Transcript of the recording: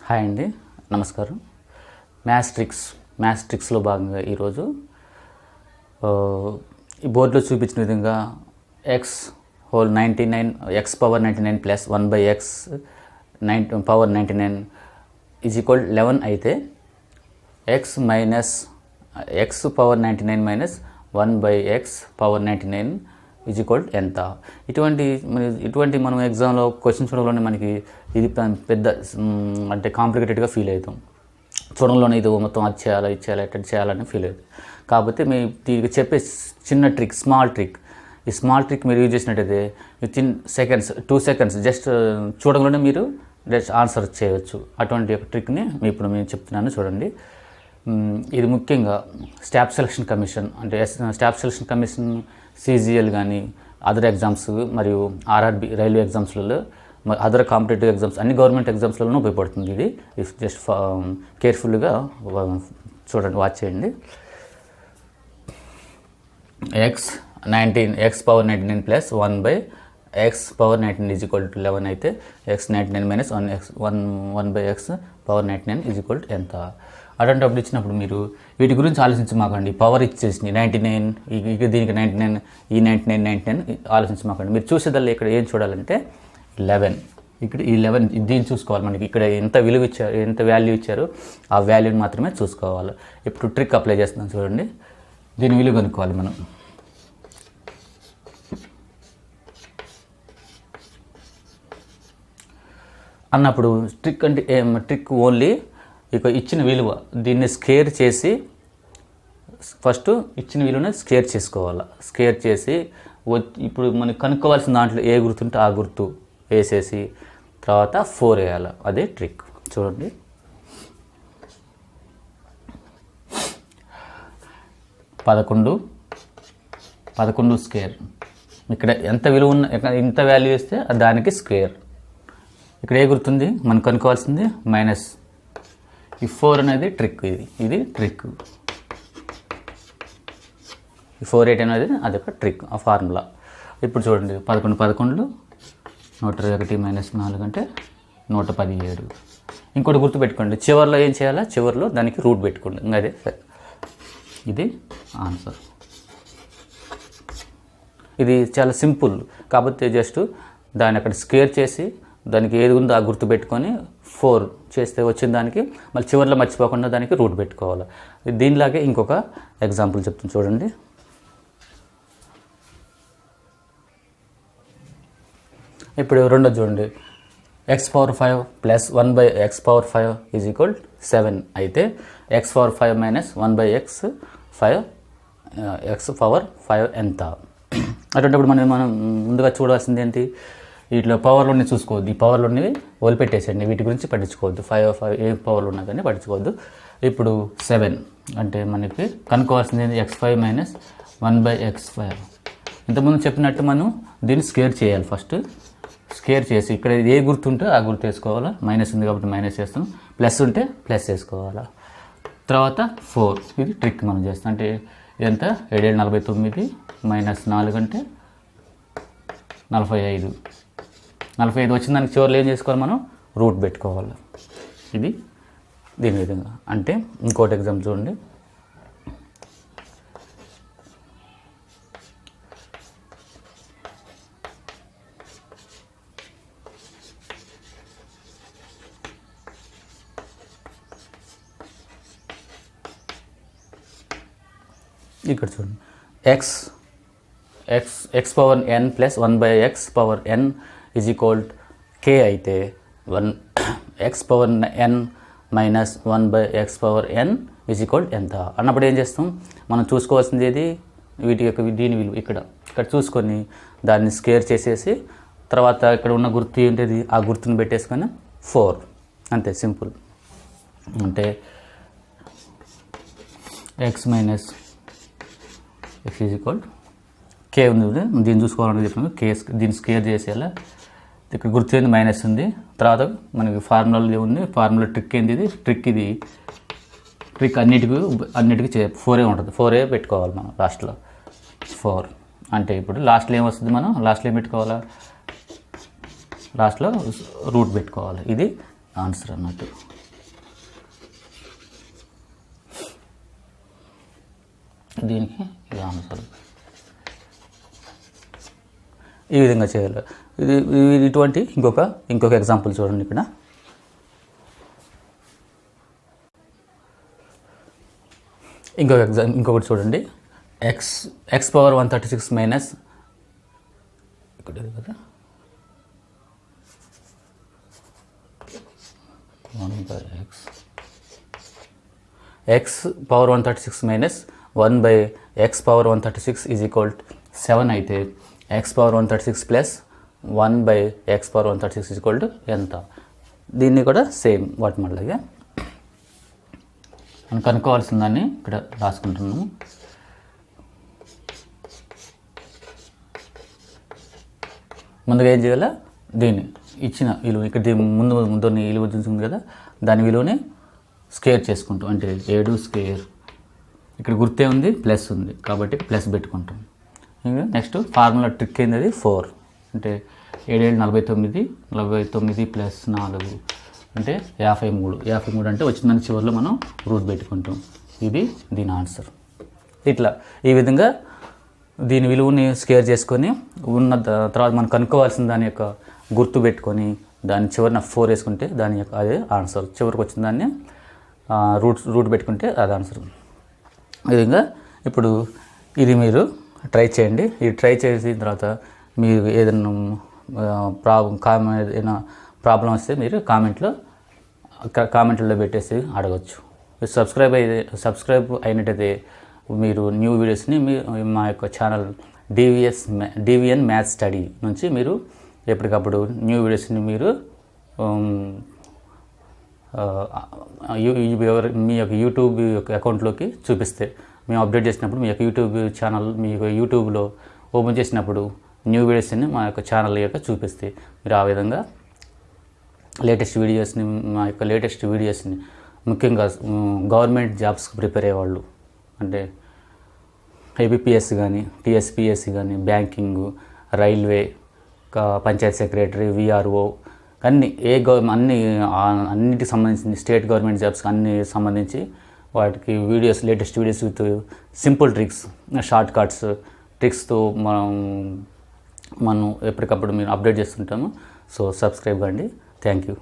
Hi అండి, నమస్కారం. Maths ట్రిక్స్లో భాగంగా ఈరోజు ఈ బోర్డులో చూపించిన విధంగా X whole 99 X power 99 plus 1/x power 99 is equal 11 అయితే X power 99 minus 1/x power 99 is equal ఎంత? ఇటువంటి మనం ఎగ్జామ్లో క్వశ్చన్ చూడడంలోనే మనకి ఇది పెద్ద అంటే కాంప్లికేటెడ్గా ఫీల్ అవుతాం. చూడంలోనే ఇది మొత్తం అది చేయాలి ఇది చేయాలి ఎట్లా చేయాలని ఫీల్ అవుతుంది. కాకపోతే మీ దీనికి చెప్పే చిన్న ట్రిక్, ఈ స్మాల్ ట్రిక్ మీరు యూజ్ చేసినట్టయితే వితిన్ టూ సెకండ్స్ జస్ట్ చూడంలోనే మీరు జస్ట్ ఆన్సర్ చేయవచ్చు. అటువంటి ఒక ట్రిక్ని ఇప్పుడు నేను చెప్తున్నాను, చూడండి. ఇది ముఖ్యంగా స్టాఫ్ సెలక్షన్ కమిషన్ అంటే స్టాఫ్ సెలక్షన్ కమిషన్ CGL కానీ అదర్ ఎగ్జామ్స్ మరియు RRB రైల్వే ఎగ్జామ్స్లలో అదర్ కాంపిటేటివ్ ఎగ్జామ్స్ అన్ని గవర్నమెంట్ ఎగ్జామ్స్లోనూ ఉపయోగపడుతుంది. ఇది జస్ట్ కేర్ఫుల్గా చూడండి, వాచ్ చేయండి. X power 99 plus 1/x power 99 is equal to 11 అయితే x 99 minus 1/x power 99 is equal to ఎంత? అటువంటిప్పుడు ఇచ్చినప్పుడు మీరు వీటి గురించి ఆలోచించమాకండి. పవర్ ఇచ్చేసి 99 దీనికి 99 ఈ 99 ఆలోచించమాకండి. మీరు చూసేదల్లా ఇక్కడ ఏం చూడాలంటే 11, ఇక్కడ ఈ 11 దీన్ని చూసుకోవాలి. మనకి ఇక్కడ ఎంత విలువ ఇచ్చారు, ఎంత వాల్యూ ఇచ్చారు ఆ వాల్యూని మాత్రమే చూసుకోవాలి. ఇప్పుడు ట్రిక్ అప్లై చేస్తున్నాం, చూడండి. దీని విలువ కనుక్కోవాలి మనం. అన్నప్పుడు ట్రిక్ అంటే ట్రిక్ ఓన్లీ ఇక ఇచ్చిన విలువ దీన్ని స్కేర్ చేసి ఫస్ట్ ఇచ్చిన విలువని స్కేర్ చేసుకోవాలి. స్కేర్ చేసి ఇప్పుడు మనకి కనుక్కోవాల్సిన దాంట్లో ఏ గుర్తుంటే ఆ గుర్తు వేసేసి తర్వాత 4 వేయాలి. అదే ట్రిక్, చూడండి. 11 స్క్వేర్, ఇక్కడ ఎంత విలువ ఉన్న ఎంత వాల్యూ వేస్తే దానికి స్క్వేర్. ఇక్కడ ఏ గుర్తుంది మనం కనుక్కోవాల్సింది మైనస్. ఈ 4 అనేది ట్రిక్, ఇది ట్రిక్. ఈ 4/8 అనేది అదొక ట్రిక్, ఆ ఫార్ములా. ఇప్పుడు చూడండి, 11 121 మైనస్ 4 అంటే 117. ఇంకోటి గుర్తుపెట్టుకోండి, చివరిలో ఏం చేయాలా, చివరిలో దానికి రూట్ పెట్టుకోండి. అదే ఇది ఆన్సర్. ఇది చాలా సింపుల్. కాకపోతే జస్ట్ దాన్ని అక్కడ స్క్వేర్ చేసి దానికి ఏది ఉందో ఆ గుర్తు పెట్టుకొని 4 చేస్తే వచ్చిన దానికి మళ్ళీ చివరిలో మర్చిపోకుండా దానికి రూట్ పెట్టుకోవాలి. దీనిలాగే ఇంకొక ఎగ్జాంపుల్ చెప్తాను, చూడండి. ఇప్పుడు రెండోది చూడండి. x power 5 plus 1/x power 5 is equal 7 అయితే x power 5 minus 1/x power 5 ఎంత? అటువంటిప్పుడు మనం ముందుగా చూడాల్సింది ఏంటి, వీటిలో పవర్లోనే చూసుకోవద్దు. ఈ పవర్లోనే వదిలిపెట్టేసేయండి, వీటి గురించి పట్టించుకోవద్దు. 5 ఏ పవర్లు ఉన్నా కానీ పట్టించుకోవద్దు. ఇప్పుడు 7 అంటే మనకి కనుక్కోవాల్సింది x5 మైనస్ 1/x5. ఇంతకుముందు చెప్పినట్టు మనం దీన్ని స్క్వేర్ చేయాలి. ఫస్ట్ స్క్వేర్ చేసి ఇక్కడ ఏ గుర్తు ఉంటే ఆ గుర్తు వేసుకోవాలా. మైనస్ ఉంది కాబట్టి మైనస్ చేస్తాం, ప్లస్ ఉంటే ప్లస్ వేసుకోవాలా. తర్వాత 4, ఇది ట్రిక్ మనం చేస్తాం. అంటే ఎంత 749 మైనస్ 4 అంటే 45 వచ్చిన దానికి చివరిలో ఏం చేసుకోవాలి, మనం రూట్ పెట్టుకోవాలి. ఇది దీని విధంగా. అంటే ఇంకోటి ఎగ్జామ్ చూడండి. ఇక్కడ చూడండి, X power n plus 1/x power n is equal k అయితే x power n minus 1/x power n is equal ఎంత అన్నప్పుడు ఏం చేస్తాం, మనం చూసుకోవాల్సింది ఏది, వీటి యొక్క దీని విలువ ఇక్కడ చూసుకొని దాన్ని స్క్వేర్ చేసేసి తర్వాత ఇక్కడ ఉన్న గుర్తు ఏంటిది ఆ గుర్తుని పెట్టేసుకొని 4, అంతే సింపుల్. అంటే x minus x is equal k ఉంది, దీన్ని చూసుకోవాలని చెప్పిన దీన్ని స్క్వేర్ చేసేయాలా. ఇక్కడ గుర్తు ఏంది మైనస్ ఉంది. తర్వాత మనకి ఫార్ములా ఉంది, ఫార్ములా ట్రిక్ ఏంది, ఇది ట్రిక్ అన్నిటికీ 4 ఉంటుంది. 4 పెట్టుకోవాలి మనం లాస్ట్లో 4. అంటే ఇప్పుడు లాస్ట్లో ఏమొస్తుంది, మనం లాస్ట్లో ఏం పెట్టుకోవాలా, లాస్ట్లో రూట్ పెట్టుకోవాలి. ఇది ఆన్సర్ అన్నట్టు. దీనికి ఇది ఆన్సర్. ఈ విధంగా చేయాలి. ఇటువంటి ఇంకొక ఎగ్జాంపుల్ చూడండి. ఇక్కడ ఇంకొకటి చూడండి. ఎక్స్ పవర్ 136 మైనస్ ఇక్కడ కదా 1/x X power 136 minus 1/x power 136 is equal 7 అయితే X power 136 plus 1/x power 136 is equal to ఎంత? దీన్ని కూడా సేమ్ వాటి మళ్ళీ మనం కనుక్కోవాల్సిన దాన్ని ఇక్కడ రాసుకుంటున్నాము. ముందుగా ఏం చేయాలి? దీన్ని ఇచ్చిన విలువ ఇక్కడ ముందు విలువ ఉంటుంది కదా, దాని విలువని స్క్వేర్ చేసుకుంటాం. అంటే 7 స్క్వేర్, ఇక్కడ గుర్తే ఉంది ప్లస్ ఉంది కాబట్టి ప్లస్ పెట్టుకుంటాం. ఇంకా నెక్స్ట్ ఫార్ములా ట్రిక్ ఏంది? అది 4 అంటే 7 7 49, 49 ప్లస్ 4 అంటే 53 అంటే వచ్చిందని చివరిలో మనం రూట్ పెట్టుకుంటాం. ఇది దీని ఆన్సర్. ఇట్లా ఈ విధంగా దీని విలువని స్క్వేర్ చేసుకొని ఉన్న తర్వాత మనం కనుక్కోవాల్సిన దాని యొక్క గుర్తు పెట్టుకొని దాని చివరిన 4 వేసుకుంటే దాని యొక్క అదే ఆన్సర్. చివరికి వచ్చిన దాన్ని రూట్ పెట్టుకుంటే అది ఆన్సర్. ఈ విధంగా ఇప్పుడు ఇది మీరు ట్రై చేయండి. ఇది ట్రై చేసిన తర్వాత మీరు ఏదైనా ఏదైనా ప్రాబ్లం వస్తే మీరు కామెంట్లో పెట్టేసి అడగచ్చు. సబ్స్క్రైబ్ అయినట్టయితే మీరు న్యూ వీడియోస్ని మా యొక్క ఛానల్ డివిఎన్ మ్యాథ్స్ స్టడీ నుంచి మీరు ఎప్పటికప్పుడు న్యూ వీడియోస్ని మీరు మీ యొక్క యూట్యూబ్ యొక్క అకౌంట్లోకి చూపిస్తే మేము అప్డేట్ చేసినప్పుడు మీ యొక్క యూట్యూబ్ ఛానల్ మీ యొక్క యూట్యూబ్లో ఓపెన్ చేసినప్పుడు న్యూ వీడియోస్ని మా యొక్క ఛానల్ యొక్క చూపిస్తే మీరు ఆ విధంగా మా యొక్క లేటెస్ట్ వీడియోస్ని ముఖ్యంగా గవర్నమెంట్ జాబ్స్కి ప్రిపేర్ అయ్యేవాళ్ళు అంటే ఏబిపిఎస్ కానీ టీఎస్పిఎస్సి కానీ banking, railway, panchayat secretary, VRO అన్నిటికి సంబంధించి స్టేట్ గవర్నమెంట్ జాబ్స్కి అన్ని సంబంధించి వాటికి latest videos with simple tricks, short cuts ట్రిక్స్తో మనం ఎప్పటికప్పుడు మేము అప్డేట్ చేస్తుంటాము. సో సబ్స్క్రైబ్ కండి. Thank you.